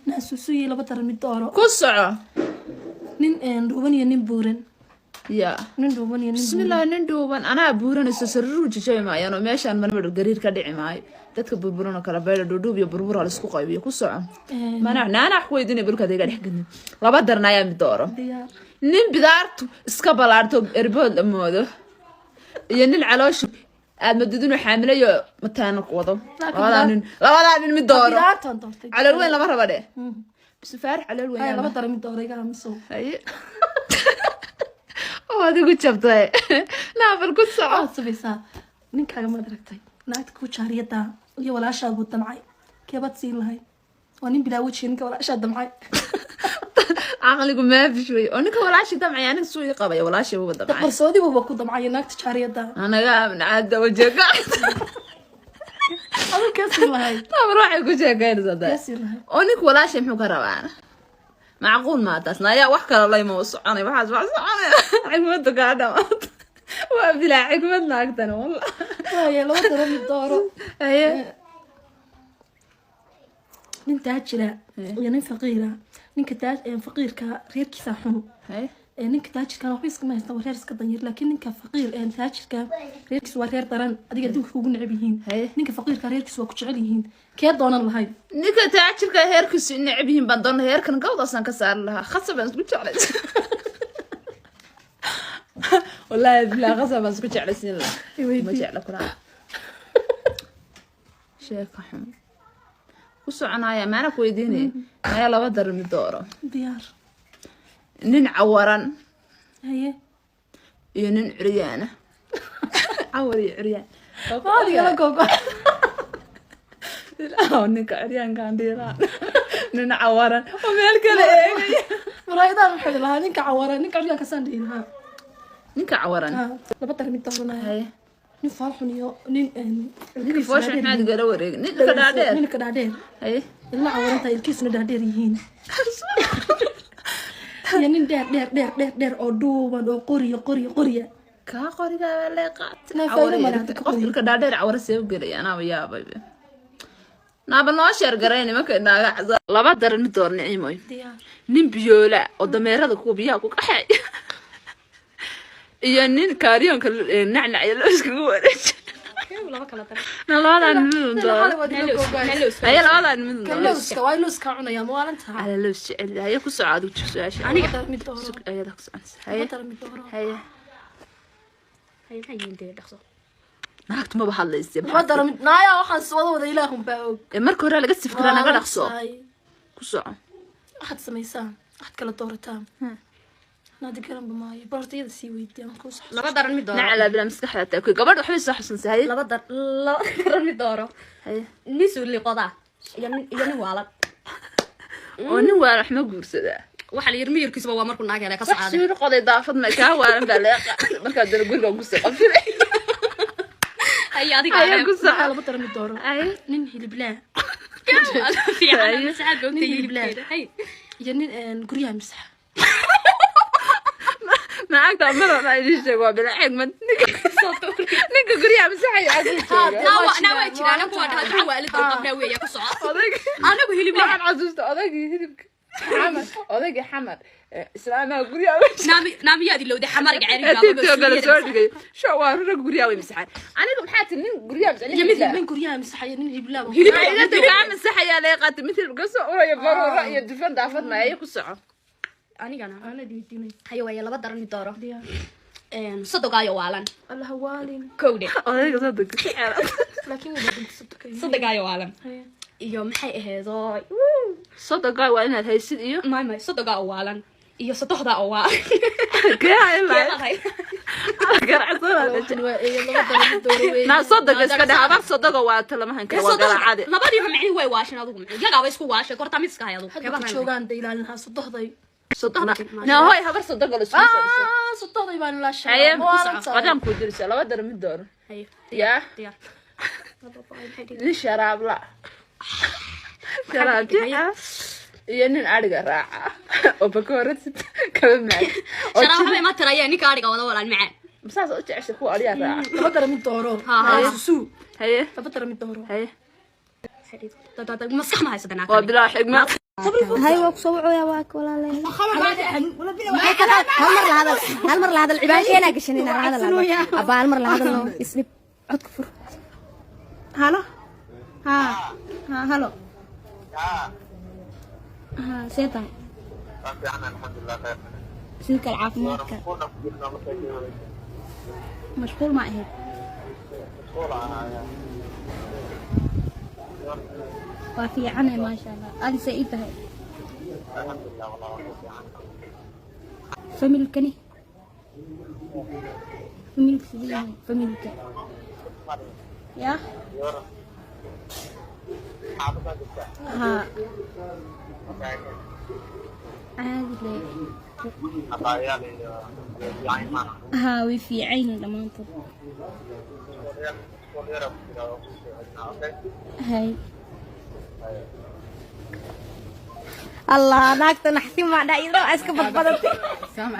ناس سوسي لبا ترى مدورو كسعة نين دوبان نين بورن يا نين دوبان نين بسم الله ندوبان أنا بورن السرور جشاي معي أنا ماشي أنا من الجرير كدعي معي dadka burburana kala beelo dudub iyo burbur la isku qaybiyo ku socon maana xweydina bulka deega dhigin laba darnaya mid dooro nin bidaartu iska balaarto erbood moodo iyo nin caloosh aad madidinu xaamilayo mataana ku wado labada nin mid dooro calool weyn lama raba de bis faar calool weyn laba dar mid dooro iga miso ay oo adigu jabtay naafal ku socon sabisa ninkaaga ma daragtay naagta ku jaariyada iyo walaashaad buu damcay keebad siin lahayd waa nin bilaa weji ninka walaashaad damcay aqligu ma fishway oo ninka walaashii damcay aniga soo ii qabay walaashii buu damcay qarsoodi buu ku damcay naagta jaariyada anaga min caada wajaga aduu ka siin lahayd tabar waxay ku sheegaynaysaa oo ninka walaashii muxuu ka rabaa macquul ma taasna ayaa wax kale lay ma soconay waxaas wax soconay xigmadu ka dhamaad waa bilaa xigmad naagtan wallah يا لو ترى الدارو ايه نين تاجرة يا نين فقيرة نين كتاج فقير كغير كيسا حنو نين كتاج كان وحيس كما يستوى غير سكتنير لكن نين كفقير تاجر كغير كيسوا غير طران أديك أديك كوجن عبيين نين كفقير كغير كيسوا كشعليين كير دونا الله هاي نين كتاجر كغير كيسوا عبيين بدون غير كان قوض أصلا كسر لها خاصة بس بتشعل والله بلا غصب بس كنت على سنين الله ما جاء لك راه شيخ حم وسو عنايا ما انا كويديني ما يلا بدر من دوره ديار نين عوران هي نين عريانه عوري عريان هذه يلا كوكو لا نينك عريان كان ديران نين عوران ومالك لا مرايدان محد لها نينك عوران نينك عريان كسان ديرها نينك عوران لبا ترى مid doorana hay nin farxun iyo nin fooshan xad gala wareeg nin ka dhaadheer hay illa cawaranta ilkiisna dhaadheer yihiin ya nin dheer oo duuban oo qoriya ka qoriga la qaat qofka dhaadheer cawar seeb galay ana yaabay naaba noo sheer gareeyay marka naaga laba daran mid door nicimoy nin biyoola oo dameerada ku biyaha ku qaxay iyo nin kaariyonka nacnac la isku wareej laba kala tar naladan mid ay labadan mid kalowska way looska cunaya maalinta ala loos ay ku socod u jisaashi aniga mid dooro ayada ku socod hay intee dhaqso naagtu ma bahadlaysay ma daro mid naaya waxaan wada ilaahum baa og marka hore laga sifkira naga dhaqso ku soco waxaad sameysaan waxaad kala doorataan نادي كلام بماي برتي هذا سي ويدي أنكوس لبا درن مي دورو نعلا بلا مسكحة تاكل قبل وحبي صح حسن سهي لبا درن مي دورو هي نيسو اللي قضا يعني والد وني وانا ما قرصدا waxa la yirmi yirkiisba waa markuu naag helay ka socday soo qoday daafad ma ka waaran baleeqa marka dal guriga ku soo qafilay ay adiga ku soo laba tar mid dooro ay nin hilibla fi عالم ساعات قلت hilibla hay iyo nin guriga misax معك مرة ما يجيش جوا بالحكمة نك قرية مسحي أنا واجي أنا قاعد هذا والد قبل ويا كسر أنا بهلي بلا أنا عزوزت أذاك هلبك حمر أذاك حمر إسلام قرية نامي هذه لو ده حمر قاعد تقول سؤال شو وارد قرية ومسحي أنا لو حات نين قرية مسحي يمثل من قرية مسحي نين هلبلا إذا تقام مسحي يا لقات مثل قصة ويا برا يا دفن دافت ما هي كسر أنا ديني هيا ويا لبا درن دورو صدقايو والن الله والين كودي أذاك صدق لكن بدك صدقايو والن iyo maxay aheedo صدقاي وين هيسيد iyo ما صدقايو والن iyo sadoxda oo waa ما صدق iska dhaaba صدق waa talamahan ka waa garaacade labadii macni way waashin adigu yaga way isku waashay korta mid iska hayado joogaan deelaan sadoxday na hoy habar صدق la isku soo sadoxday baan la sheegay qadam ku dirisa laba dar mid door ya li sharaab la sharaab iyo nin ariga raaca oo bakoorad kaba maay oo sharaab ma tiraya ninka ariga wada walaan macaan masaas oo jeceshay ku ariga raaca laba dar mid dooro ha su haye laba dar mid dooro haye مسخ ما هيصدقنا وبلا حكمة هاي وقصوا يا واك ولا لا هالمر هذا العبان كينا قشنينا هذا أبا هالمر هذا يسلب عد كفر هلا ها هلا ها سيطان الحمد لله خير. سنك العافية مشغول ما هيك وفي عنها ما شاء الله هذه سئيتها الحمد لله والله فملكني فملك سبيل فملك يا ها عادي ليه ها وفي عين لما انطر هاي الله ناقتنا نحسين ما دايرو اسك بدبدتي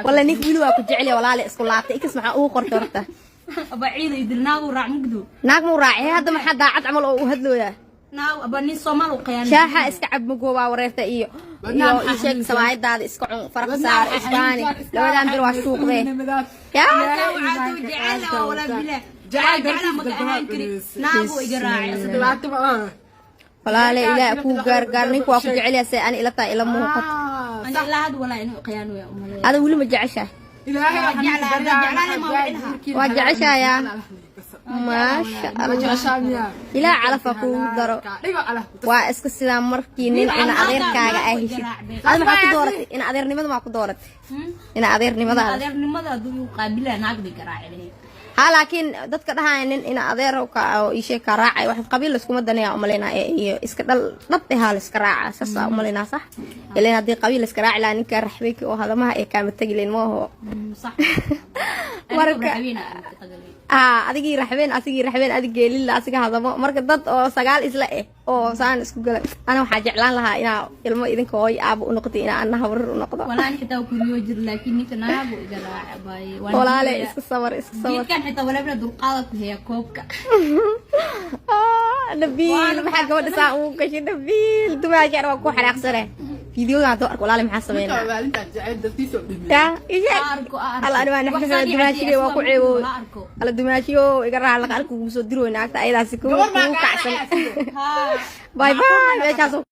والله نيك ويلو اكو جعلي ولا لا اسكو لابتي اكس ما او قرتورته ابا عيد يدلناغ وراع مقدو ناق مو راعي هذا ما حد عاد عمل او هدلويا ناو ابا ني سومال وقيان شاحه اسك عب مغوبا وريرتا iyo sheeg sawaayadaada iska cun faraq saar isbaani labadan bir waa suuqde ya jacayl wala bila jacayl ma ahaan kari naagu iga raacay wala la ilaa ku gaar ninku waa ku jecel aan ila taa ila muuqat ana ilaa had wala inuu qiyaan way umalay hada wali ma jecesha waa jecesha ya ما شاء الله إلى علفك ودرو واسك سلام مركي نين أنا أدير كاجا أهيشي أنا ما كنت دورت أنا أدير نمد ما كنت دورت أنا أدير نمد دو قابلة ناقد كراعي لكن dadka dhahayn in adeero ka oo ishe ka raacay wax qabiil isku madanaya umaleyna iyo iska dhabtay hal iska raaca sasa umaleyna sax ilaa hadii qabiil iska raaci la ninka raxbeeki oo hadamaha ay ka matagleen ma ho صح marka adigii raxbeen adig geelila asiga hadamo marka dad oo sagaal isla oo saan isku galay ana waxa jeclaan lahaa ina ilmo idinka oo aab u noqdo ina anna habar u noqdo walaan xitaa ku riyo jir laakiin ninka naabu iga raacay walaale iska sabar kan xitaa wala bla dulqaad ku haya koobka nabiil waxa gabadha saa uu gashay nabiil dumaa jeer waa ku xaraaqsane فيديو هذا أركو لا محاسب هنا. يا إيش؟ الله أنا ما نحن دماشي وأكو عيو. الله دماشي ويقرأ على قلبك ومسوديرو هناك تأيد أسكو. باي باي.